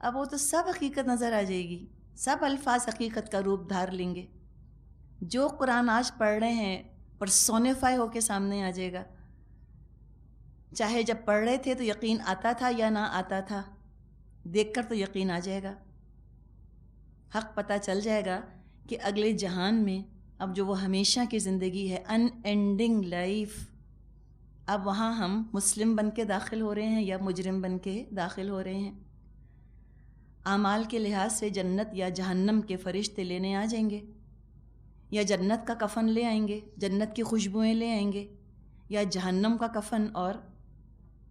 اب وہ تو سب حقیقت نظر آ جائے گی، سب الفاظ حقیقت کا روپ دھار لیں گے. جو قرآن آج پڑھ رہے ہیں پرسونیفائی ہو کے سامنے آ جائے گا. چاہے جب پڑھ رہے تھے تو یقین آتا تھا یا نہ آتا تھا، دیکھ کر تو یقین آ جائے گا. حق پتہ چل جائے گا کہ اگلے جہان میں اب جو وہ ہمیشہ کی زندگی ہے، ان اینڈنگ لائف، اب وہاں ہم مسلم بن کے داخل ہو رہے ہیں یا مجرم بن کے داخل ہو رہے ہیں. اعمال کے لحاظ سے جنت یا جہنم کے فرشتے لینے آ جائیں گے، یا جنت کا کفن لے آئیں گے، جنت کی خوشبوئیں لے آئیں گے، یا جہنم کا کفن اور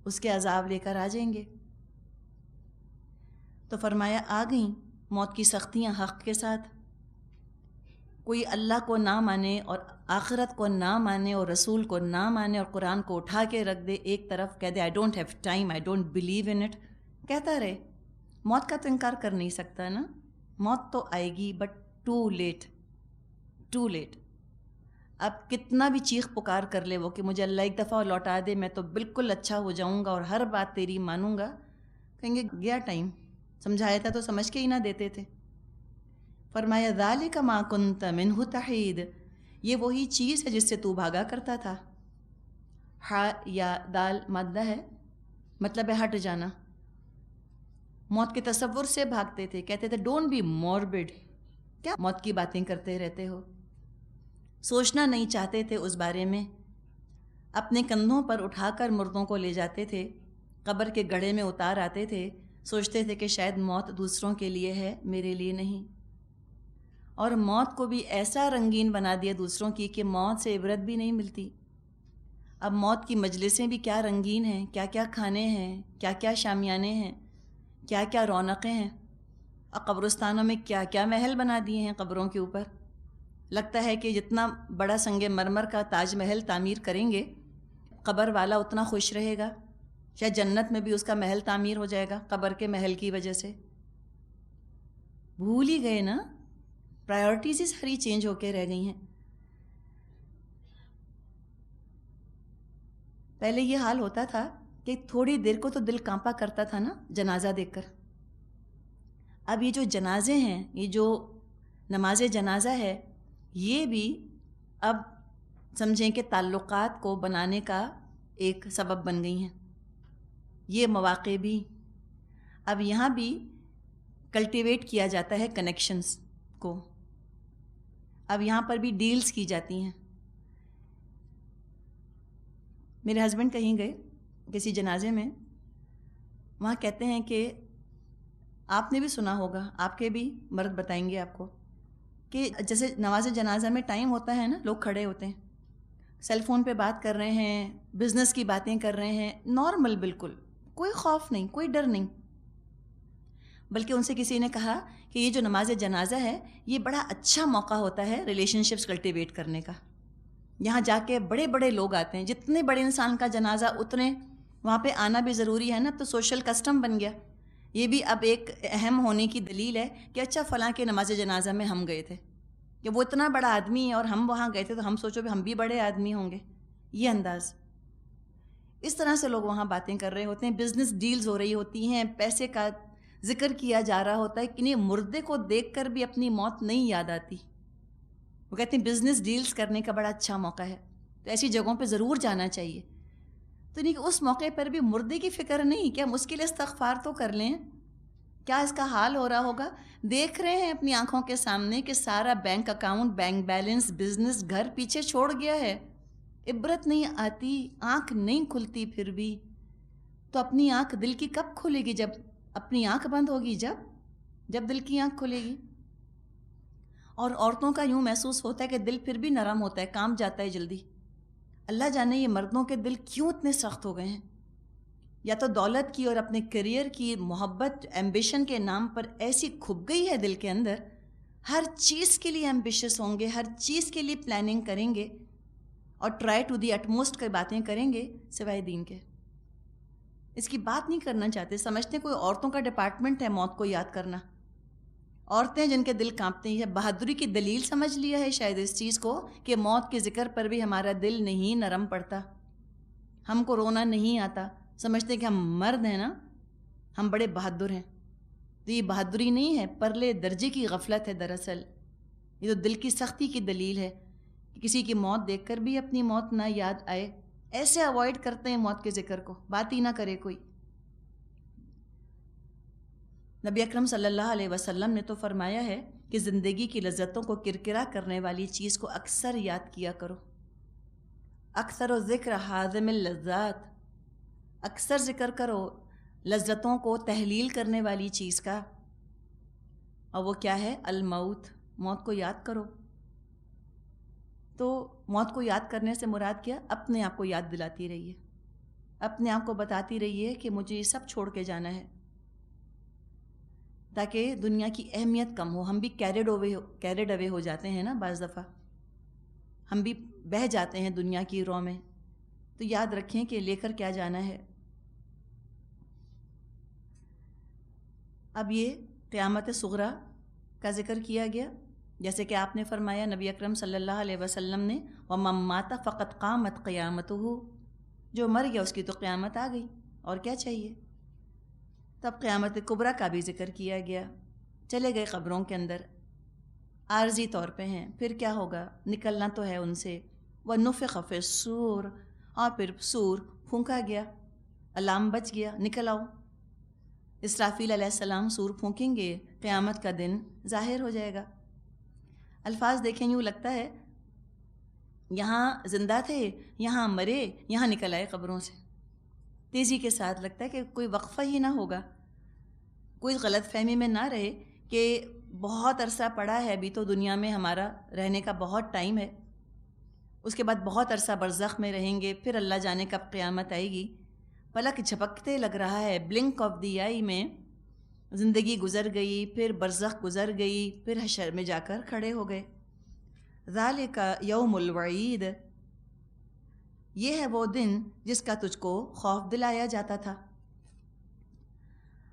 اس کے عذاب لے کر آ جائیں گے. تو فرمایا آ گئیں موت کی سختیاں حق کے ساتھ. کوئی اللہ کو نہ مانے اور آخرت کو نہ مانے اور رسول کو نہ مانے اور قرآن کو اٹھا کے رکھ دے ایک طرف، کہہ دے I don't have time, I don't believe in it, کہتا رہے. موت کا تو انکار کر نہیں سکتا نا، موت تو آئے گی but too late, too late. اب کتنا بھی چیخ پکار کر لے وہ کہ مجھے اللہ ایک دفعہ لوٹا دے، میں تو بالکل اچھا ہو جاؤں گا اور ہر بات تیری مانوں گا، کہیں گے گیا ٹائم، سمجھایا تھا تو سمجھ کے ہی نہ دیتے تھے. فرمایا ذالک ما کنت منہ تحید، یہ وہی چیز ہے جس سے تو بھاگا کرتا تھا. ہا یا دال مادہ ہے، مطلب ہے ہٹ جانا. موت کے تصور سے بھاگتے تھے، کہتے تھے ڈونٹ بی موربڈ، کیا موت کی باتیں کرتے رہتے ہو. سوچنا نہیں چاہتے تھے اس بارے میں. اپنے کندھوں پر اٹھا کر مردوں کو لے جاتے تھے، قبر کے گڑھے میں اتار آتے تھے، سوچتے تھے کہ شاید موت دوسروں کے لیے ہے، میرے لیے نہیں. اور موت کو بھی ایسا رنگین بنا دیا دوسروں کی کہ موت سے عبرت بھی نہیں ملتی. اب موت کی مجلسیں بھی کیا رنگین ہیں، کیا کیا کھانے ہیں، کیا کیا شامیانے ہیں، کیا کیا رونقیں ہیں. اور قبرستانوں میں کیا کیا محل بنا دیے ہیں قبروں کے اوپر. لگتا ہے کہ جتنا بڑا سنگ مرمر کا تاج محل تعمیر کریں گے قبر والا اتنا خوش رہے گا. شاید جنت میں بھی اس کا محل تعمیر ہو جائے گا قبر کے محل کی وجہ سے. بھول ہی گئے نا، پرائیورٹیز ہی ساری چینج ہو کے رہ گئی ہیں. پہلے یہ حال ہوتا تھا کہ تھوڑی دیر کو تو دل کانپا کرتا تھا نا جنازہ دیکھ کر. اب یہ جو جنازے ہیں، یہ جو نماز جنازہ ہے، یہ بھی اب سمجھیں کہ تعلقات کو بنانے کا ایک سبب بن گئی ہیں. یہ مواقع بھی اب یہاں بھی کلٹیویٹ کیا جاتا ہے کنیکشنز کو. اب یہاں پر بھی ڈیلز کی جاتی ہیں. میرے ہسبینڈ کہیں گئے کسی جنازے میں، وہاں کہتے ہیں کہ آپ نے بھی سنا ہوگا، آپ کے بھی مرد بتائیں گے آپ کو، کہ جیسے نماز جنازہ میں ٹائم ہوتا ہے نا، لوگ کھڑے ہوتے ہیں، سیل فون پہ بات کر رہے ہیں، بزنس کی باتیں کر رہے ہیں، نارمل، بالکل کوئی خوف نہیں، کوئی ڈر نہیں. بلکہ ان سے کسی نے کہا کہ یہ جو نماز جنازہ ہے یہ بڑا اچھا موقع ہوتا ہے ریلیشن شپس کلٹیویٹ کرنے کا. یہاں جا کے بڑے بڑے لوگ آتے ہیں، جتنے بڑے انسان کا جنازہ اتنے وہاں پہ آنا بھی ضروری ہے نا، تو سوشل کسٹم بن گیا. یہ بھی اب ایک اہم ہونے کی دلیل ہے کہ اچھا فلاں کے نماز جنازہ میں ہم گئے تھے، کہ وہ اتنا بڑا آدمی ہے اور ہم وہاں گئے تھے تو ہم سوچو بھی ہم بھی بڑے آدمی ہوں گے. یہ انداز، اس طرح سے لوگ وہاں باتیں کر رہے ہوتے ہیں، بزنس ڈیلز ہو رہی ہوتی ہیں، پیسے کا ذکر کیا جا رہا ہوتا ہے. کہ مردے کو دیکھ کر بھی اپنی موت نہیں یاد آتی. وہ کہتے ہیں بزنس ڈیلز کرنے کا بڑا اچھا موقع ہے، تو ایسی جگہوں پہ ضرور جانا چاہیے. تو نہیں کہ اس موقع پر بھی مردے کی فکر نہیں کہ ہم اس کے لیے استغفار تو کر لیں. کیا اس کا حال ہو رہا ہوگا؟ دیکھ رہے ہیں اپنی آنکھوں کے سامنے کہ سارا bank account, bank balance, business, گھر پیچھے چھوڑ گیا ہے. عبرت نہیں آتی، آنکھ نہیں کھلتی پھر بھی. تو اپنی آنکھ دل کی کب کھلے گی؟ جب اپنی آنکھ بند ہوگی، جب دل کی آنکھ کھلے گی. اور عورتوں کا یوں محسوس ہوتا ہے کہ دل پھر بھی نرم ہوتا ہے، کام جاتا ہے جلدی. اللہ جانے یہ مردوں کے دل کیوں اتنے سخت ہو گئے ہیں. یا تو دولت کی اور اپنے کیریئر کی محبت، ایمبیشن کے نام پر ایسی کھپ گئی ہے دل کے اندر، ہر چیز کے لیے ایمبیشس ہوں گے، ہر چیز کے لیے پلاننگ کریں گے اور ٹرائی ٹو دی اٹموسٹ کی باتیں کریں گے سوائے دین کے. اس کی بات نہیں کرنا چاہتے، سمجھتے کوئی عورتوں کا ڈپارٹمنٹ ہے موت کو یاد کرنا. عورتیں جن کے دل کانپتے ہیں، بہادری کی دلیل سمجھ لیا ہے شاید اس چیز کو کہ موت کے ذکر پر بھی ہمارا دل نہیں نرم پڑتا، ہم کو رونا نہیں آتا. سمجھتے کہ ہم مرد ہیں نا، ہم بڑے بہادر ہیں. تو یہ بہادری نہیں ہے، پرلے درجے کی غفلت ہے دراصل. یہ تو دل کی سختی کی دلیل ہے کہ کسی کی موت دیکھ کر بھی اپنی موت نہ یاد آئے. ایسے اوائڈ کرتے ہیں موت کے ذکر کو، بات ہی نہ کرے کوئی. نبی اکرم صلی اللہ علیہ وسلم نے تو فرمایا ہے کہ زندگی کی لذتوں کو کرکرا کرنے والی چیز کو اکثر یاد کیا کرو. اکثر و ذکر حازم اللذات، اکثر ذکر کرو لذتوں کو تحلیل کرنے والی چیز کا. اور وہ کیا ہے؟ الموت، موت کو یاد کرو. تو موت کو یاد کرنے سے مراد کیا؟ اپنے آپ کو یاد دلاتی رہیے، اپنے آپ کو بتاتی رہیے کہ مجھے یہ سب چھوڑ کے جانا ہے، تاکہ دنیا کی اہمیت کم ہو. ہم بھی کیریڈ اوے ہو جاتے ہیں نا بعض دفعہ، ہم بھی بہہ جاتے ہیں دنیا کی رو میں. تو یاد رکھیں کہ لے کر کیا جانا ہے. اب یہ قیامت صغریٰ کا ذکر کیا گیا، جیسے کہ آپ نے فرمایا نبی اکرم صلی اللہ علیہ وسلم نے، وَمَن مَّاتَ فَقَدْ قَامَتْ قِیَامَتُهُ، جو مر گیا اس کی تو قیامت آ گئی، اور کیا چاہیے. تب قیامت کبریٰ کا بھی ذکر کیا گیا. چلے گئے قبروں کے اندر، عارضی طور پہ ہیں، پھر کیا ہوگا؟ نکلنا تو ہے ان سے. وَنُفِخَ فِی الصُّورِ، اور پھر سور پھونکا گیا، الارم بج گیا، نکل آؤ. اسرافیل علیہ السلام سور پھونکیں گے، قیامت کا دن ظاہر ہو جائے گا. الفاظ دیکھیں یوں لگتا ہے یہاں زندہ تھے، یہاں مرے، یہاں نکل آئے قبروں سے. تیزی کے ساتھ لگتا ہے کہ کوئی وقفہ ہی نہ ہوگا، کوئی غلط فہمی میں نہ رہے کہ بہت عرصہ پڑا ہے ابھی تو دنیا میں، ہمارا رہنے کا بہت ٹائم ہے، اس کے بعد بہت عرصہ برزخ میں رہیں گے، پھر اللہ جانے کب قیامت آئے گی. پلک جھپکتے لگ رہا ہے، بلنک آف دی آئی میں زندگی گزر گئی، پھر برزخ گزر گئی، پھر حشر میں جا کر کھڑے ہو گئے. ذالک یوم الوعید، یہ ہے وہ دن جس کا تجھ کو خوف دلایا جاتا تھا.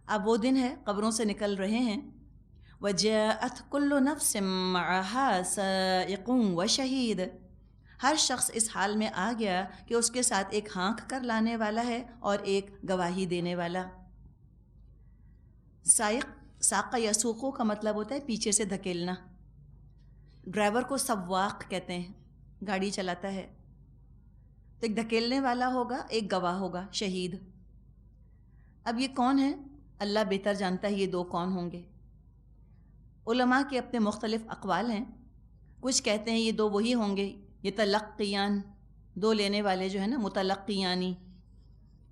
اب وہ دن ہے، قبروں سے نکل رہے ہیں. وجاءت کل نفس معها سائق وشہید، ہر شخص اس حال میں آ گیا کہ اس کے ساتھ ایک ہانک کر لانے والا ہے اور ایک گواہی دینے والا. سائق، ساق یسوقو کا مطلب ہوتا ہے پیچھے سے دھکیلنا. ڈرائیور کو سواق کہتے ہیں، گاڑی چلاتا ہے. تو ایک دھکیلنے والا ہوگا، ایک گواہ ہوگا، شہید. اب یہ کون ہے؟ اللہ بہتر جانتا ہے یہ دو کون ہوں گے. علماء کے اپنے مختلف اقوال ہیں. کچھ کہتے ہیں یہ دو وہی ہوں گے، یہ تلقیان، دو لینے والے جو ہے نا، متلقیانی،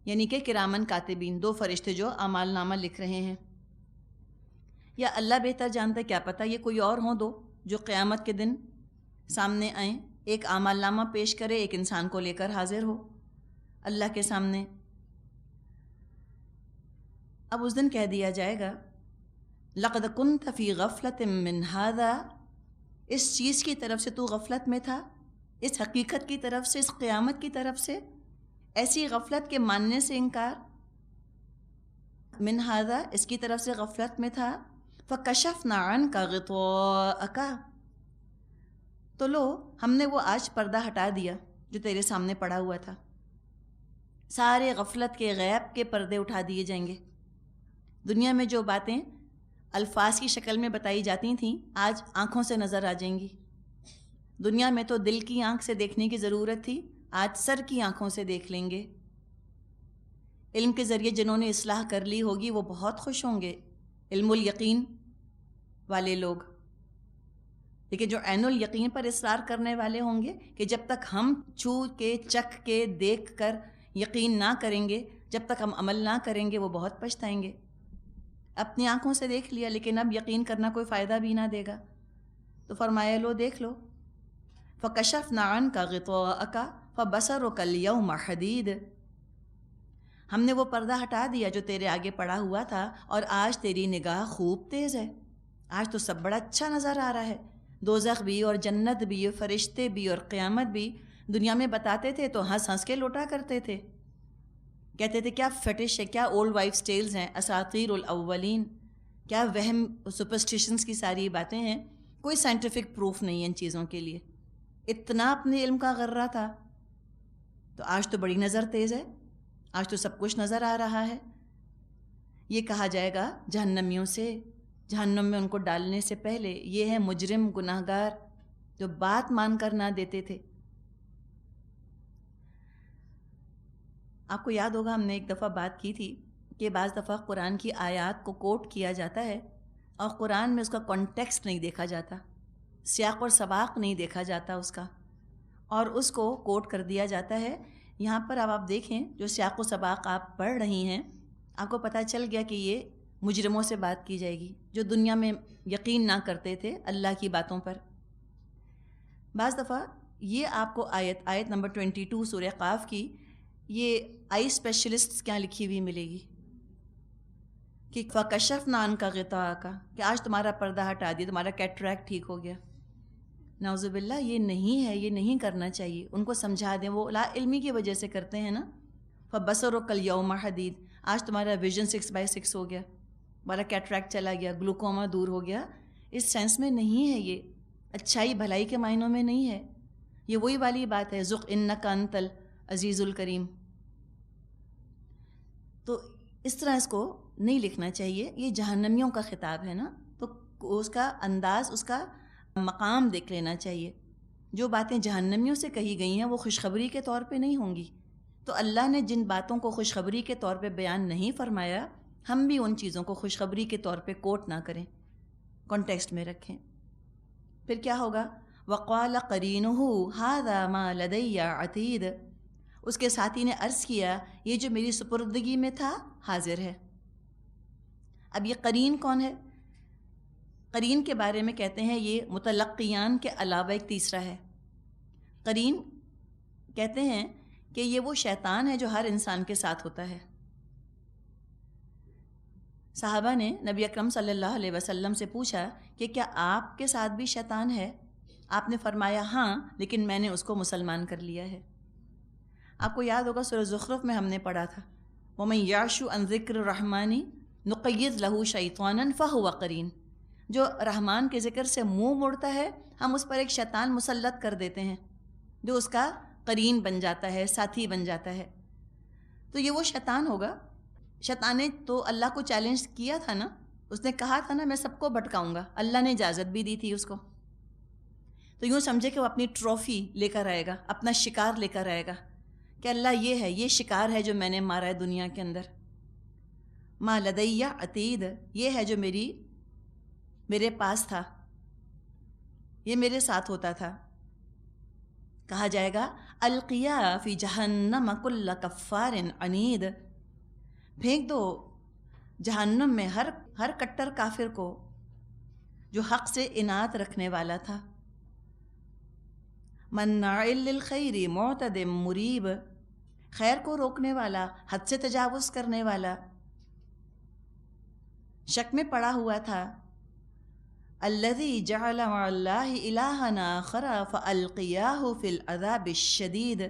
یعنی کہ کرامن کاتبین، دو فرشتے جو اعمال نامہ لکھ رہے ہیں. یا اللہ بہتر جانتا ہے، کیا پتہ یہ کوئی اور ہوں دو جو قیامت کے دن سامنے آئیں، ایک اعمال نامہ پیش کرے، ایک انسان کو لے کر حاضر ہو اللہ کے سامنے. اب اس دن کہہ دیا جائے گا لقد كنت في غفلة من هذا، اس چیز کی طرف سے تو غفلت میں تھا، اس حقیقت کی طرف سے، اس قیامت کی طرف سے، ایسی غفلت کے ماننے سے انکار. من هذا، اس کی طرف سے غفلت میں تھا. فكشفنا عنك غطاءك، تو لو ہم نے وہ آج پردہ ہٹا دیا جو تیرے سامنے پڑا ہوا تھا. سارے غفلت کے، غیب کے پردے اٹھا دیے جائیں گے. دنیا میں جو باتیں الفاظ کی شکل میں بتائی جاتی تھیں، آج آنکھوں سے نظر آ جائیں گی. دنیا میں تو دل کی آنکھ سے دیکھنے کی ضرورت تھی، آج سر کی آنکھوں سے دیکھ لیں گے. علم کے ذریعے جنہوں نے اصلاح کر لی ہوگی وہ بہت خوش ہوں گے، علم الیقین والے لوگ. لیکن جو عین الیقین پر اصرار کرنے والے ہوں گے کہ جب تک ہم چھو کے، چکھ کے، دیکھ کر یقین نہ کریں گے، جب تک ہم عمل نہ کریں گے، وہ بہت پچھتائیں گے. اپنی آنکھوں سے دیکھ لیا لیکن اب یقین کرنا کوئی فائدہ بھی نہ دے گا. تو فرمایا لو دیکھ لو. فَكَشَفْنَا عَنْكَ غِطَاءَكَ فَبَصَرُكَ الْيَوْمَ حَدِيدٌ، ہم نے وہ پردہ ہٹا دیا جو تیرے آگے پڑا ہوا تھا، اور آج تیری نگاہ خوب تیز ہے. آج تو سب بڑا اچھا نظر آ رہا ہے. دوزخ بھی اور جنت بھی اور فرشتے بھی اور قیامت بھی دنیا میں بتاتے تھے تو ہنس ہنس کے لوٹا کرتے تھے. کہتے تھے کیا فٹش ہے، کیا اولڈ وائفز ٹیلز ہیں، اساطیر الاولین، کیا وہم، سپرسٹیشنز کی ساری باتیں ہیں. کوئی سائنٹیفک پروف نہیں ہے ان چیزوں کے لیے. اتنا اپنے علم کا غرہ تھا. تو آج تو بڑی نظر تیز ہے، آج تو سب کچھ نظر آ رہا ہے. یہ کہا جائے گا جہنمیوں سے، جہنم میں ان کو ڈالنے سے پہلے، یہ ہے مجرم گناہگار جو بات مان کر نہ دیتے تھے۔ آپ کو یاد ہوگا ہم نے ایک دفعہ بات کی تھی کہ بعض دفعہ قرآن کی آیات کو کوٹ کیا جاتا ہے اور قرآن میں اس کا کانٹیکسٹ نہیں دیکھا جاتا، سیاق اور سباق نہیں دیکھا جاتا اس کا، اور اس کو کوٹ کر دیا جاتا ہے۔ یہاں پر اب آپ دیکھیں جو سیاق و سباق آپ پڑھ رہی ہیں، آپ کو پتہ چل گیا کہ یہ مجرموں سے بات کی جائے گی جو دنیا میں یقین نہ کرتے تھے اللہ کی باتوں پر۔ بعض دفعہ یہ آپ کو آیت نمبر 22 سورہ قاف کی، یہ آئی اسپیشلسٹ کیا لکھی ہوئی ملے گی کہ فَكَشَفْنَا عَنْكَ غِطَاءَكَ، کہ آج تمہارا پردہ ہٹا دیا، تمہارا کیٹریکٹ ٹھیک ہو گیا۔ نعوذ باللہ، یہ نہیں ہے، یہ نہیں کرنا چاہیے۔ ان کو سمجھا دیں، وہ لا علمی کی وجہ سے کرتے ہیں نا۔ فَبَصَرُكَ الْيَوْمَ حَدِيدٌ، آج تمہارا ویژن 6/6 ہو گیا، تمہارا کیٹریکٹ چلا گیا، گلوکوما دور ہو گیا۔ اس سینس میں نہیں ہے، یہ اچھائی بھلائی کے معنوں میں نہیں ہے۔ یہ وہی والی بات ہے، ذُقْ إِنَّكَ أَنْتَ الْعَزِيزُ الْكَرِيمُ۔ تو اس طرح اس کو نہیں لکھنا چاہیے، یہ جہنمیوں کا خطاب ہے نا، تو اس کا انداز، اس کا مقام دیکھ لینا چاہیے۔ جو باتیں جہنمیوں سے کہی گئی ہیں وہ خوشخبری کے طور پہ نہیں ہوں گی، تو اللہ نے جن باتوں کو خوشخبری کے طور پہ بیان نہیں فرمایا، ہم بھی ان چیزوں کو خوشخبری کے طور پہ کوٹ نہ کریں، کانٹیکسٹ میں رکھیں۔ پھر کیا ہوگا؟ وَقَالَ قَرِينُهُ هَذَا مَا لَدَيَّ عَتِيدٌ، اس کے ساتھی نے عرض کیا یہ جو میری سپردگی میں تھا حاضر ہے۔ اب یہ قرین کون ہے؟ قرین کے بارے میں کہتے ہیں یہ متلقیان کے علاوہ ایک تیسرا ہے۔ قرین کہتے ہیں کہ یہ وہ شیطان ہے جو ہر انسان کے ساتھ ہوتا ہے۔ صحابہ نے نبی اکرم صلی اللہ علیہ وسلم سے پوچھا کہ کیا آپ کے ساتھ بھی شیطان ہے؟ آپ نے فرمایا ہاں، لیکن میں نے اس کو مسلمان کر لیا ہے۔ آپ کو یاد ہوگا سورہ زخرف میں ہم نے پڑھا تھا، وَمَن يَعْشُ عَن ذِكْرِ الرَّحْمَنِ نُقَيِّضْ لَهُ شَيْطَانًا فَهُوَ قَرِينٌ، جو رحمان کے ذکر سے منہ موڑتا ہے ہم اس پر ایک شیطان مسلط کر دیتے ہیں جو اس کا قرین بن جاتا ہے، ساتھی بن جاتا ہے۔ تو یہ وہ شیطان ہوگا۔ شیطان نے تو اللہ کو چیلنج کیا تھا نا، اس نے کہا تھا نا میں سب کو بھٹکاؤں گا، اللہ نے اجازت بھی دی تھی اس کو۔ تو یوں سمجھے کہ وہ اپنی ٹرافی لے کر آئے گا، اپنا شکار لے کر آئے گا کہ اللہ یہ ہے، یہ شکار ہے جو میں نے مارا ہے دنیا کے اندر۔ ما لدیہ عتید، یہ ہے جو میرے پاس تھا، یہ میرے ساتھ ہوتا تھا۔ کہا جائے گا القیا فی جہنم کل کفار عنید، پھینک دو جہنم میں ہر کٹر کافر کو جو حق سے اناد رکھنے والا تھا۔ مناع للخیر معتد مریب، خیر کو روکنے والا، حد سے تجاوز کرنے والا، شک میں پڑا ہوا تھا۔ الذی جعل مع اللہ الہا آخر فالقیاہ فی العذاب الشدید،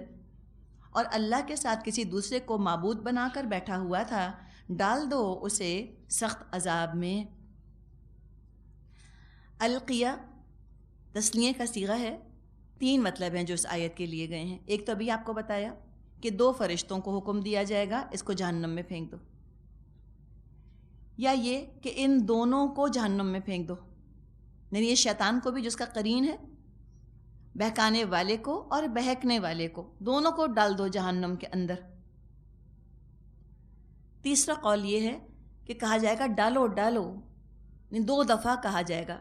اور اللہ کے ساتھ کسی دوسرے کو معبود بنا کر بیٹھا ہوا تھا، ڈال دو اسے سخت عذاب میں۔ القیہ تسنیہ کا صیغہ ہے، 3 مطلب ہیں جو اس آیت کے لیے گئے ہیں۔ ایک تو ابھی آپ کو بتایا کہ 2 فرشتوں کو حکم دیا جائے گا اس کو جہنم میں پھینک دو، یا یہ کہ ان دونوں کو جہنم میں پھینک دو، یعنی یہ شیطان کو بھی جس کا قرین ہے، بہکانے والے کو اور بہکنے والے کو، دونوں کو ڈال دو جہنم کے اندر۔ تیسرا قول یہ ہے کہ کہا جائے گا ڈالو ڈالو، یعنی 2 دفعہ کہا جائے گا،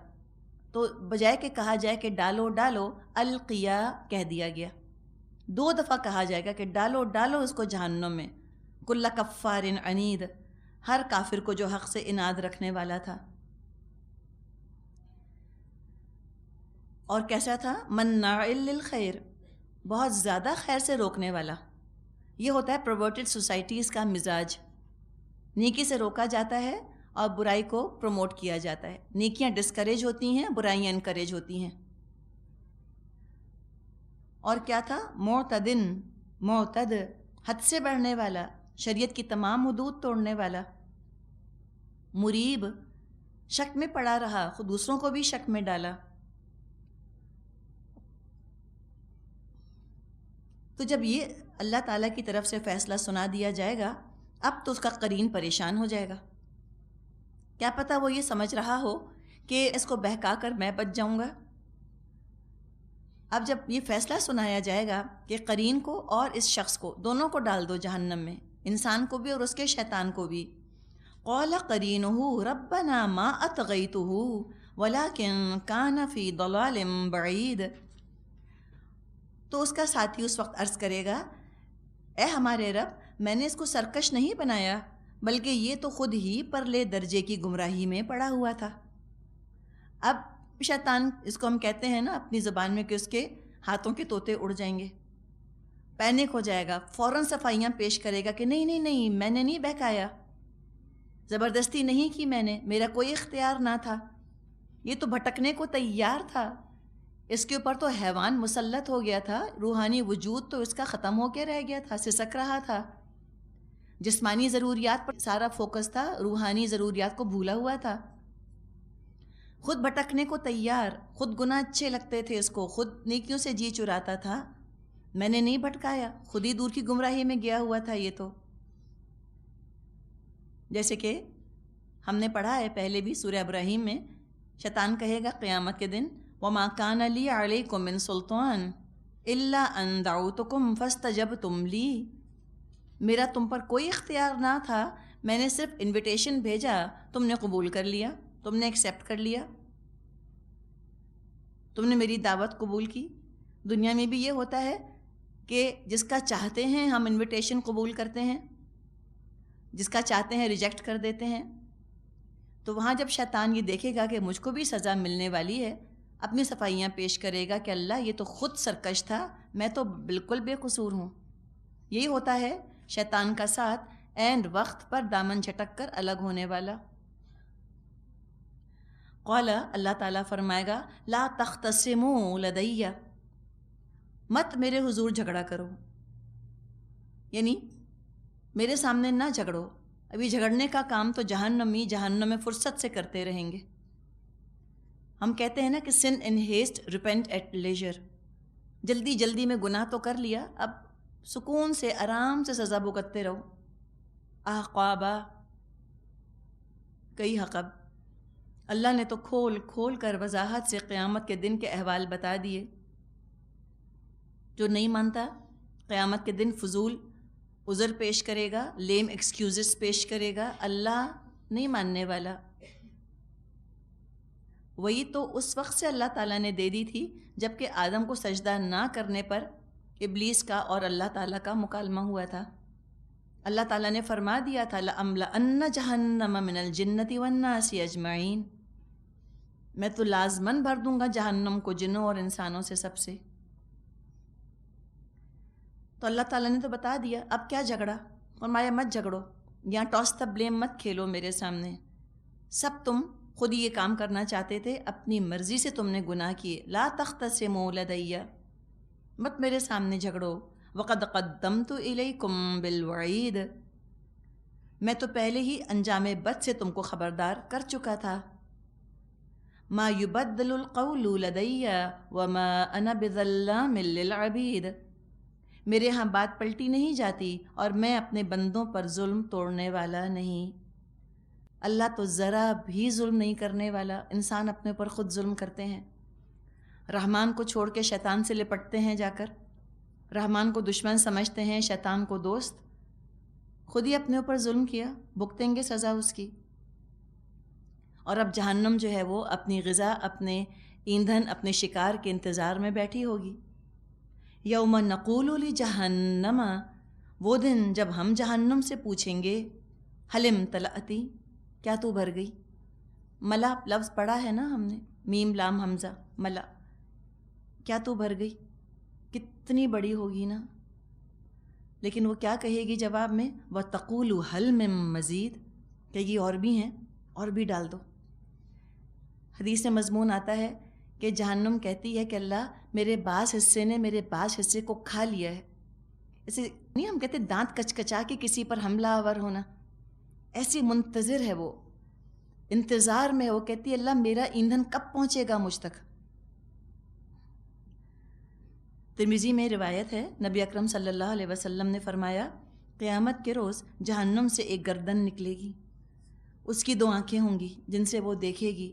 تو بجائے کہ کہا جائے کہ ڈالو ڈالو، القیا کہہ دیا گیا، 2 دفعہ کہا جائے گا کہ ڈالو ڈالو اس کو جہنم میں، کل کفار عنید، ہر کافر کو جو حق سے اناد رکھنے والا تھا۔ اور کیسا تھا؟ مناع للخیر، بہت زیادہ خیر سے روکنے والا۔ یہ ہوتا ہے پروورٹڈ سوسائٹیز کا مزاج، نیکی سے روکا جاتا ہے اور برائی کو پروموٹ کیا جاتا ہے، نیکیاں ڈسکریج ہوتی ہیں، برائیاں انکریج ہوتی ہیں۔ اور کیا تھا؟ معتد، حد سے بڑھنے والا، شریعت کی تمام حدود توڑنے والا۔ مریب، شک میں پڑا رہا، خود دوسروں کو بھی شک میں ڈالا۔ تو جب یہ اللہ تعالیٰ کی طرف سے فیصلہ سنا دیا جائے گا، اب تو اس کا قرین پریشان ہو جائے گا کیا پتہ وہ یہ سمجھ رہا ہو کہ اس کو بہکا کر میں بچ جاؤں گا۔ اب جب یہ فیصلہ سنایا جائے گا کہ قرین کو اور اس شخص کو دونوں کو ڈال دو جہنم میں، انسان کو بھی اور اس کے شیطان کو بھی، قال قرینہ ربنا ما اطغیتہ ولکن کان فی ضلال بعید، تو اس کا ساتھی اس وقت عرض کرے گا اے ہمارے رب، میں نے اس کو سرکش نہیں بنایا بلکہ یہ تو خود ہی پرلے درجے کی گمراہی میں پڑا ہوا تھا۔ اب شیطان، اس کو ہم کہتے ہیں نا اپنی زبان میں کہ اس کے ہاتھوں کے طوطے اڑ جائیں گے، پینک ہو جائے گا، فوراً صفائیاں پیش کرے گا کہ نہیں نہیں نہیں، میں نے نہیں بہکایا، زبردستی نہیں کی میں نے، میرا کوئی اختیار نہ تھا، یہ تو بھٹکنے کو تیار تھا، اس کے اوپر تو حیوان مسلط ہو گیا تھا، روحانی وجود تو اس کا ختم ہو کے رہ گیا تھا، سسک رہا تھا، جسمانی ضروریات پر سارا فوکس تھا، روحانی ضروریات کو بھولا ہوا تھا، خود بھٹکنے کو تیار، خود گناہ اچھے لگتے تھے اس کو، خود نیکیوں سے جی چراتا تھا، میں نے نہیں بھٹکایا، خود ہی دور کی گمراہی میں گیا ہوا تھا یہ تو۔ جیسے کہ ہم نے پڑھا ہے پہلے بھی سورہ ابراہیم میں، شیطان کہے گا قیامت کے دن وَمَا كَانَ لِي عَلَيْكُم مِّن سُلْطَانٍ إِلَّا أَن دَعَوْتُكُمْ فَاسْتَجَبْتُمْ لِي، میرا تم پر کوئی اختیار نہ تھا، میں نے صرف انویٹیشن بھیجا، تم نے قبول کر لیا، تم نے ایکسیپٹ کر لیا، تم نے میری دعوت قبول کی۔ دنیا میں بھی یہ ہوتا ہے کہ جس کا چاہتے ہیں ہم انویٹیشن قبول کرتے ہیں، جس کا چاہتے ہیں ریجیکٹ کر دیتے ہیں، تو وہاں جب شیطان یہ دیکھے گا کہ مجھ کو بھی سزا ملنے والی ہے، اپنی صفائیاں پیش کرے گا کہ اللہ یہ تو خود سرکش تھا، میں تو بالکل بے قصور ہوں۔ یہی ہوتا ہے شیطان کا ساتھ اینڈ وقت پر دامن جھٹک کر الگ ہونے والا۔ قال، اللہ تعالیٰ فرمائے گا لا تختصموا لدی، مت میرے حضور جھگڑا کرو، یعنی میرے سامنے نہ جھگڑو، ابھی جھگڑنے کا کام تو جہنمی جہنم میں فرصت سے کرتے رہیں گے۔ ہم کہتے ہیں نا کہ سن ان ہیسٹ ریپینٹ ایٹ لیجر، جلدی جلدی میں گناہ تو کر لیا، اب سکون سے آرام سے سزا بھگتتے رہو۔ احقابا، کئی حقب، اللہ نے تو کھول کھول کر وضاحت سے قیامت کے دن کے احوال بتا دیے۔ جو نہیں مانتا قیامت کے دن فضول عذر پیش کرے گا، لیم ایکسکیوزز پیش کرے گا، اللہ نہیں ماننے والا۔ وہی تو اس وقت سے اللہ تعالیٰ نے دے دی تھی جب کہ آدم کو سجدہ نہ کرنے پر ابلیس کا اور اللہ تعالیٰ کا مکالمہ ہوا تھا۔ اللہ تعالیٰ نے فرما دیا تھا لَأَمْلَأَنَّ جَهَنَّمَ مِنَ الْجِنَّةِ وَالنَّاسِ أَجْمَعِينَ، میں تو لازماً بھر دوں گا جہنم کو جنوں اور انسانوں سے سب سے۔ تو اللہ تعالیٰ نے تو بتا دیا، اب کیا جھگڑا، فرمایا مت جھگڑو، یہاں ٹاس دا بلیم مت کھیلو میرے سامنے، سب تم خود ہی یہ کام کرنا چاہتے تھے، اپنی مرضی سے تم نے گناہ کیے۔ لا تختصموا لدی، مت میرے سامنے جھگڑو، وقد قدمت الیکم بالوعید، میں تو پہلے ہی انجام بد سے تم کو خبردار کر چکا تھا۔ ما یبدل القول لدی وما انا بظلام للعبید، میرے ہاں بات پلٹی نہیں جاتی اور میں اپنے بندوں پر ظلم توڑنے والا نہیں۔ اللہ تو ذرا بھی ظلم نہیں کرنے والا، انسان اپنے اوپر خود ظلم کرتے ہیں، رحمان کو چھوڑ کے شیطان سے لپٹتے ہیں جا کر، رحمان کو دشمن سمجھتے ہیں، شیطان کو دوست، خود ہی اپنے اوپر ظلم کیا، بھگتیں گے سزا اس کی۔ اور اب جہنم جو ہے وہ اپنی غذا، اپنے ایندھن، اپنے شکار کے انتظار میں بیٹھی ہوگی۔ یوم نقول لجہنم، وہ دن جب ہم جہنم سے پوچھیں گے حل امتلأتی، کیا تو بھر گئی؟ ملا لفظ پڑھا ہے نا ہم نے، میم لام حمزہ، ملا، کیا تو بھر گئی؟ کتنی بڑی ہوگی نا، لیکن وہ کیا کہے گی جواب میں؟ وَتَقُولُ هَلْ مِن مَزِید، کہے گی اور بھی ہیں، اور بھی ڈال دو۔ حدیث میں مضمون آتا ہے کہ جہنم کہتی ہے کہ اللہ میرے بعض حصے نے میرے بعض حصے کو کھا لیا ہے، اسے نہیں ہم کہتے دانت کچکچا کے کسی پر حملہ آور ہونا، ایسی منتظر ہے وہ، انتظار میں وہ کہتی ہے اللہ میرا ایندھن کب پہنچے گا مجھ تک۔ ترمذی میں روایت ہے، نبی اکرم صلی اللہ علیہ وسلم نے فرمایا قیامت کے روز جہنم سے ایک گردن نکلے گی، اس کی 2 آنکھیں ہوں گی جن سے وہ دیکھے گی،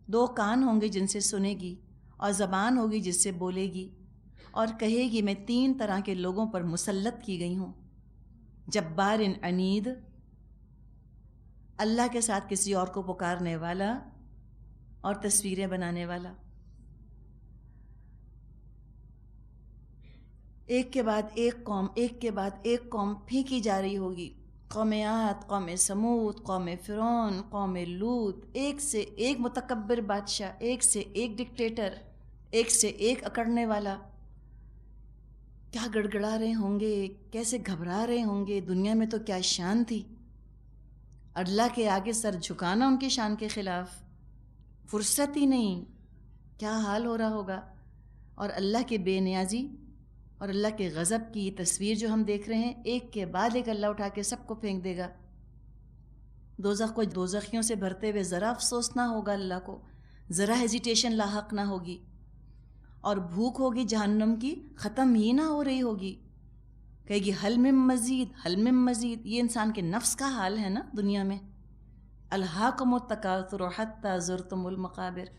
2 کان ہوں گے جن سے سنے گی، اور زبان ہوگی جس سے بولے گی، اور کہے گی میں 3 طرح کے لوگوں پر مسلط کی گئی ہوں، جبار عنید، اللہ کے ساتھ کسی اور کو پکارنے والا، اور تصویریں بنانے والا۔ ایک کے بعد ایک قوم، ایک کے بعد ایک قوم پھینکی جا رہی ہوگی، قوم عاد، قوم سمود، قوم فرعون، قوم لوط، ایک سے ایک متکبر بادشاہ، ایک سے ایک ڈکٹیٹر، ایک سے ایک اکڑنے والا۔ کیا گڑ گڑا رہے ہوں گے، کیسے گھبرا رہے ہوں گے، دنیا میں تو کیا شان تھی، اللہ کے آگے سر جھکانا ان کی شان کے خلاف، فرصت ہی نہیں، کیا حال ہو رہا ہوگا۔ اور اللہ کے بے نیازی اور اللہ کے غضب کی تصویر جو ہم دیکھ رہے ہیں، ایک کے بعد ایک اللہ اٹھا کے سب کو پھینک دے گا۔ دوزخ کو دوزخیوں سے بھرتے ہوئے ذرا افسوس نہ ہوگا اللہ کو، ذرا ہیزیٹیشن لاحق نہ ہوگی، اور بھوک ہوگی جہنم کی ختم ہی نہ ہو رہی ہوگی، کہے گی حل من مزید، حل من مزید۔ یہ انسان کے نفس کا حال ہے نا دنیا میں، الہاکم التکاثر حتی زرتم المقابر،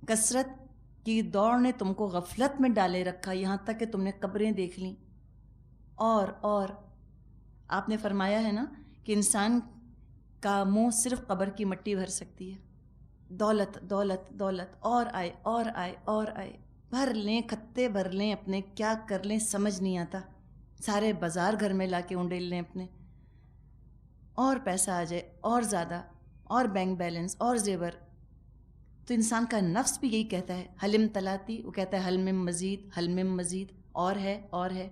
کثرت کی دوڑ نے تم کو غفلت میں ڈالے رکھا یہاں تک کہ تم نے قبریں دیکھ لیں۔ اور آپ نے فرمایا ہے نا کہ انسان کا منہ صرف قبر کی مٹی بھر سکتی ہے، دولت دولت دولت، اور آئے اور آئے اور آئے، بھر لیں کھتے بھر لیں اپنے، کیا کر لیں سمجھ نہیں آتا، سارے بازار گھر میں لا کے انڈیل لیں اپنے، اور پیسہ آ جائے اور زیادہ، اور بینک بیلنس اور زیور۔ تو انسان کا نفس بھی یہی کہتا ہے، حلم تلاتی، وہ کہتا ہے حل من مزید، حل من مزید، اور ہے اور ہے۔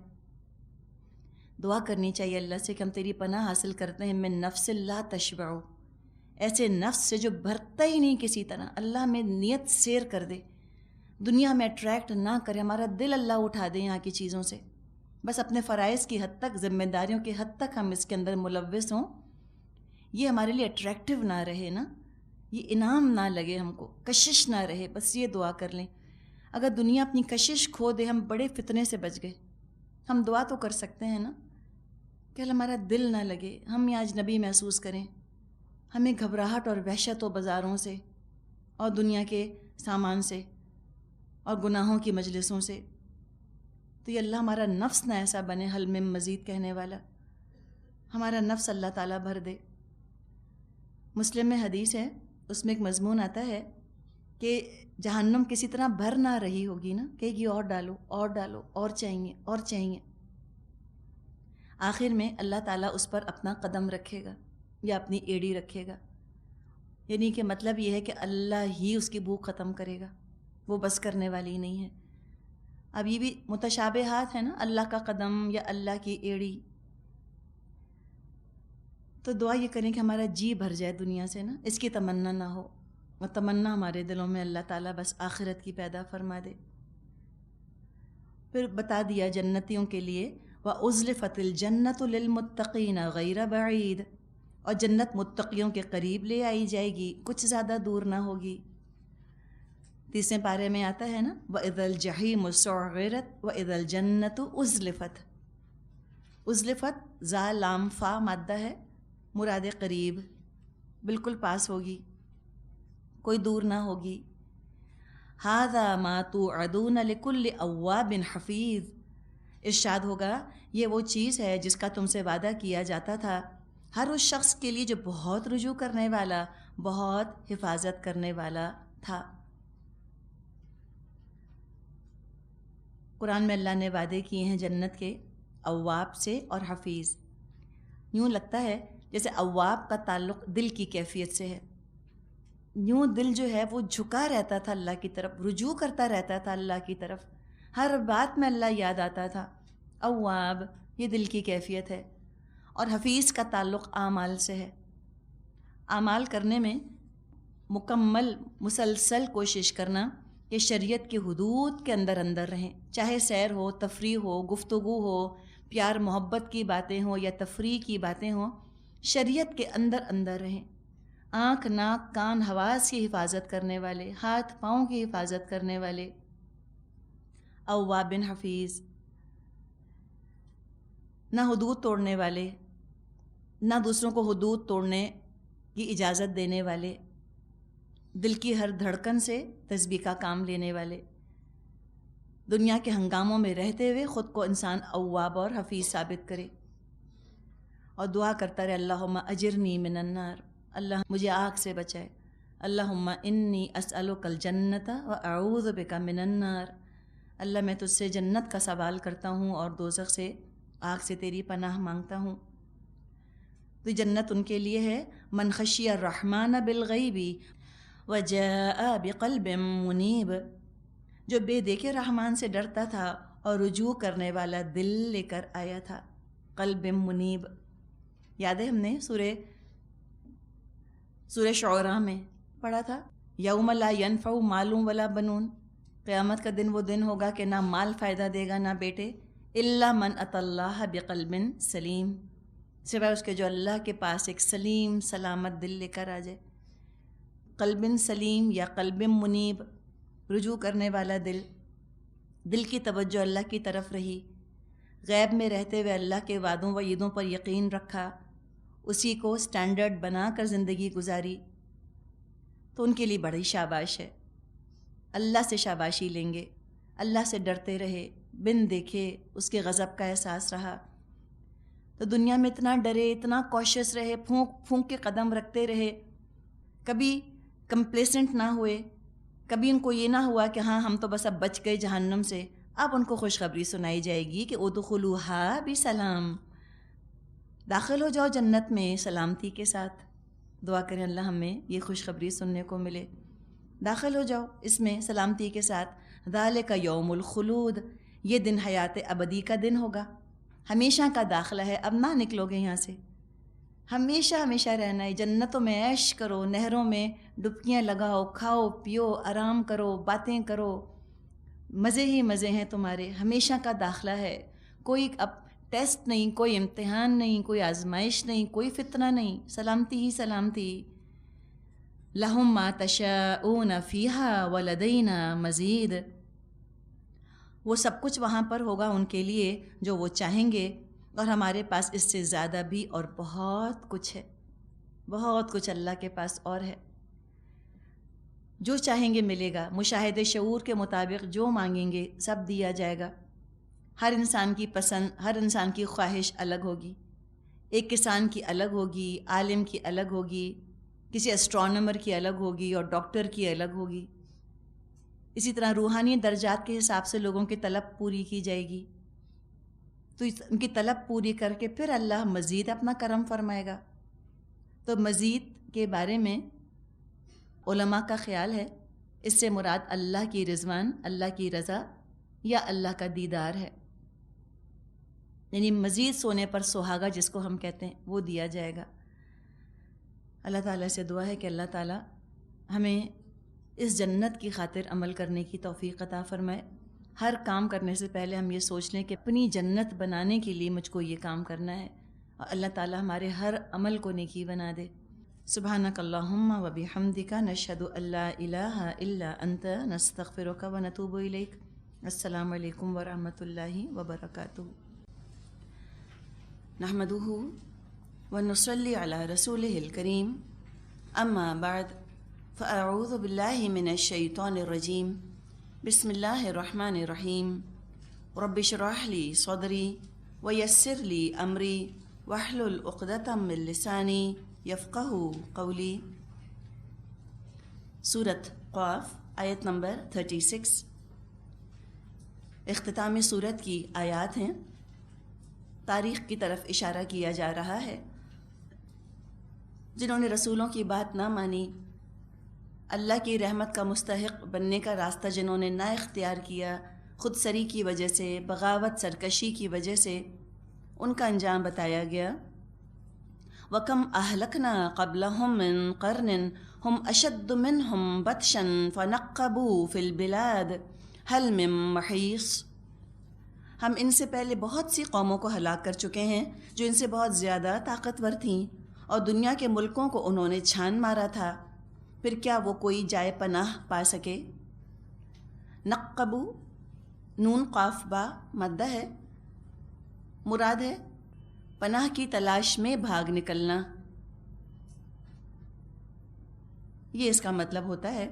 دعا کرنی چاہیے اللہ سے کہ ہم تیری پناہ حاصل کرتے ہیں، من نفس لا تشبع، ایسے نفس سے جو بھرتا ہی نہیں کسی طرح، اللہ میں نیت سیر کر دے، دنیا میں اٹریکٹ نہ کرے، ہمارا دل اللہ اٹھا دے یہاں کی چیزوں سے، بس اپنے فرائض کی حد تک، ذمہ داریوں کی حد تک ہم اس کے اندر ملوث ہوں، یہ ہمارے لیے اٹریکٹیو نہ رہے نا، یہ انعام نہ لگے ہم کو، کشش نہ رہے، بس یہ دعا کر لیں۔ اگر دنیا اپنی کشش کھو دے، ہم بڑے فتنے سے بچ گئے۔ ہم دعا تو کر سکتے ہیں نا کہ ہمارا دل نہ لگے، ہم یہ اجنبی محسوس کریں، ہمیں گھبراہٹ اور وحشت ہو بازاروں سے اور دنیا کے سامان سے اور گناہوں کی مجلسوں سے، تو یہ اللہ ہمارا نفس نہ ایسا بنے حل من مزید کہنے والا، ہمارا نفس اللہ تعالیٰ بھر دے۔ مسلم میں حدیث ہے، اس میں ایک مضمون آتا ہے کہ جہنم کسی طرح بھر نہ رہی ہوگی نا، کہے گی اور ڈالو اور ڈالو، اور چاہیے اور چاہیے، آخر میں اللہ تعالیٰ اس پر اپنا قدم رکھے گا یا اپنی ایڑی رکھے گا، یعنی کہ مطلب یہ ہے کہ اللہ ہی اس کی بھوک ختم کرے گا، وہ بس کرنے والی نہیں ہے۔ اب یہ بھی متشابہات ہیں نا، اللہ کا قدم یا اللہ کی ایڑی، تو دعا یہ کریں کہ ہمارا جی بھر جائے دنیا سے نا، اس کی تمنا نہ ہو، اور تمنا ہمارے دلوں میں اللہ تعالیٰ بس آخرت کی پیدا فرما دے۔ پھر بتا دیا جنتیوں کے لیے وَأُزْلِفَتِ الْجَنَّةُ لِلْمُتَّقِينَ غَيْرَ بَعِيدٍ، اور جنت متقیوں کے قریب لے آئی جائے گی، کچھ زیادہ دور نہ ہوگی۔ 30 پارے میں آتا ہے نا وَإِذَا الْجَحِيمُ سُعِّرَتْ وَإِذَا الْجَنَّةُ أُزْلِفَتْ، ازلفت زا لام فا مادہ ہے، مراد قریب، بالکل پاس ہوگی، کوئی دور نہ ہوگی۔ هَذَا مَا تُوعَدُونَ لِكُلِّ أَوَّابٍ حَفِيظٍ، ارشاد ہوگا یہ وہ چیز ہے جس کا تم سے وعدہ کیا جاتا تھا ہر اس شخص کے لیے جو بہت رجوع کرنے والا، بہت حفاظت کرنے والا تھا۔ قرآن میں اللہ نے وعدے کیے ہیں جنت کے اواب سے اور حفیظ۔ یوں لگتا ہے جیسے اواب کا تعلق دل کی کیفیت سے ہے، یوں دل جو ہے وہ جھکا رہتا تھا اللہ کی طرف، رجوع کرتا رہتا تھا اللہ کی طرف، ہر بات میں اللہ یاد آتا تھا۔ اواب یہ دل کی کیفیت ہے، اور حفیظ کا تعلق اعمال سے ہے۔ اعمال کرنے میں مکمل مسلسل کوشش کرنا کہ شریعت کی حدود کے اندر اندر رہیں، چاہے سیر ہو، تفریح ہو، گفتگو ہو، پیار محبت کی باتیں ہوں یا تفریح کی باتیں ہوں، شریعت کے اندر اندر رہیں۔ آنکھ، ناک، کان، حواس کی حفاظت کرنے والے، ہاتھ پاؤں کی حفاظت کرنے والے، اواب حفیظ، نہ حدود توڑنے والے، نہ دوسروں کو حدود توڑنے کی اجازت دینے والے، دل کی ہر دھڑکن سے تسبیح کا کام لینے والے، دنیا کے ہنگاموں میں رہتے ہوئے خود کو انسان اواب اور حفیظ ثابت کرے اور دعا کرتا رہے اللہم اجرنی من النار، اللہ مجھے آگ سے بچائے، اللہم انی اسألک الجنت و اعوذ بک من النار، اللہ میں تجھ سے جنت کا سوال کرتا ہوں اور دوزخ سے، آگ سے تیری پناہ مانگتا ہوں۔ تو جنت ان کے لیے ہے من خشی الرحمن بالغیب وجاء بقلب منیب، جو بے دیکھے رحمان سے ڈرتا تھا اور رجوع کرنے والا دل لے کر آیا تھا، قلب منیب۔ یاد ہے ہم نے سورہ شعراء میں پڑھا تھا، یوم لا ینفع مال ولا بنون، قیامت کا دن وہ دن ہوگا کہ نہ مال فائدہ دے گا نہ بیٹے، الا من اتی اللہ بقلب سلیم، سوائے اس کے جو اللہ کے پاس ایک سلیم سلامت دل لے کر آ جائے۔ قلب سلیم یا قلب منیب، رجوع کرنے والا دل، دل کی توجہ اللہ کی طرف رہی، غیب میں رہتے ہوئے اللہ کے وعدوں و وعیدوں پر یقین رکھا، اسی کو سٹینڈرڈ بنا کر زندگی گزاری، تو ان کے لیے بڑی شاباش ہے، اللہ سے شاباشی لیں گے، اللہ سے ڈرتے رہے، بن دیکھے اس کے غضب کا احساس رہا، تو دنیا میں اتنا ڈرے، اتنا کوشش رہے، پھونک پھونک کے قدم رکھتے رہے، کبھی کمپلیسنٹ نہ ہوئے، کبھی ان کو یہ نہ ہوا کہ ہاں ہم تو بس اب بچ گئے جہنم سے، اب ان کو خوشخبری سنائی جائے گی کہ ادخلوها بسلام، داخل ہو جاؤ جنت میں سلامتی کے ساتھ۔ دعا کریں اللہ ہمیں یہ خوشخبری سننے کو ملے، داخل ہو جاؤ اس میں سلامتی کے ساتھ۔ ذالک یوم الخلود، یہ دن حیات ابدی کا دن ہوگا، ہمیشہ کا داخلہ ہے، اب نہ نکلو گے یہاں سے، ہمیشہ ہمیشہ رہنا ہے، جنتوں میں عیش کرو، نہروں میں ڈبکیاں لگاؤ، کھاؤ پیو، آرام کرو، باتیں کرو، مزے ہی مزے ہیں تمہارے، ہمیشہ کا داخلہ ہے، کوئی اب ٹیسٹ نہیں، کوئی امتحان نہیں، کوئی آزمائش نہیں، کوئی فتنہ نہیں، سلامتی ہی سلامتی۔ لہم ما تشاءون فیہا ولدینا مزید، وہ سب کچھ وہاں پر ہوگا ان کے لیے جو وہ چاہیں گے، اور ہمارے پاس اس سے زیادہ بھی اور بہت کچھ ہے، بہت کچھ اللہ کے پاس اور ہے، جو چاہیں گے ملے گا، مشاہدے شعور کے مطابق جو مانگیں گے سب دیا جائے گا۔ ہر انسان کی پسند، ہر انسان کی خواہش الگ ہوگی، ایک کسان کی الگ ہوگی، عالم کی الگ ہوگی، کسی اسٹرانومر کی الگ ہوگی اور ڈاکٹر کی الگ ہوگی، اسی طرح روحانی درجات کے حساب سے لوگوں کی طلب پوری کی جائے گی، تو ان کی طلب پوری کر کے پھر اللہ مزید اپنا کرم فرمائے گا۔ تو مزید کے بارے میں علماء کا خیال ہے اس سے مراد اللہ کی رضوان، اللہ کی رضا یا اللہ کا دیدار ہے، یعنی مزید سونے پر سہاگا جس کو ہم کہتے ہیں وہ دیا جائے گا۔ اللہ تعالیٰ سے دعا ہے کہ اللہ تعالیٰ ہمیں اس جنت کی خاطر عمل کرنے کی توفیق عطا فرمائے۔ ہر کام کرنے سے پہلے ہم یہ سوچ لیں کہ اپنی جنت بنانے کے لیے مجھ کو یہ کام کرنا ہے، اور اللہ تعالیٰ ہمارے ہر عمل کو نیکی بنا دے۔ سبحانک اللہم و بحمدک، نشہد ان لا الہ الا انت، نستغفرک و نتوب الیک۔ السلام علیکم ورحمۃ اللہ وبرکاتہ۔ نحمدہ ونصلی علی رسولہ الکریم، اما بعد، فاعوذ باللہ من الشیطان الرجیم، بسم اللہ الرحمن الرحیم، رب اشرح لی صدری ویسر لی امری واحلل عقدۃ من لسانی یفقہوا قولی۔ سورۃ قاف، آیت نمبر 36، اختتامی سورت کی آیات ہیں۔ تاریخ کی طرف اشارہ کیا جا رہا ہے، جنہوں نے رسولوں کی بات نہ مانی، اللہ کی رحمت کا مستحق بننے کا راستہ جنہوں نے نہ اختیار کیا، خود سری کی وجہ سے، بغاوت سرکشی کی وجہ سے، ان کا انجام بتایا گیا۔ وَكَمْ أَهْلَكْنَا قَبْلَهُمْ مِنْ قَرْنٍ هُمْ أَشَدُّ مِنْهُمْ بَطْشًا فَنَقَّبُوا فِي الْبِلَادِ هَلْ مِن مَحِيصٍ، ہم ان سے پہلے بہت سی قوموں کو ہلاک کر چکے ہیں جو ان سے بہت زیادہ طاقتور تھیں، اور دنیا کے ملکوں کو انہوں نے چھان مارا تھا، پھر کیا وہ کوئی جائے پناہ پا سکے؟ نقبو، نون قاف با مدہ ہے، مراد ہے پناہ کی تلاش میں بھاگ نکلنا۔ یہ اس کا مطلب ہوتا ہے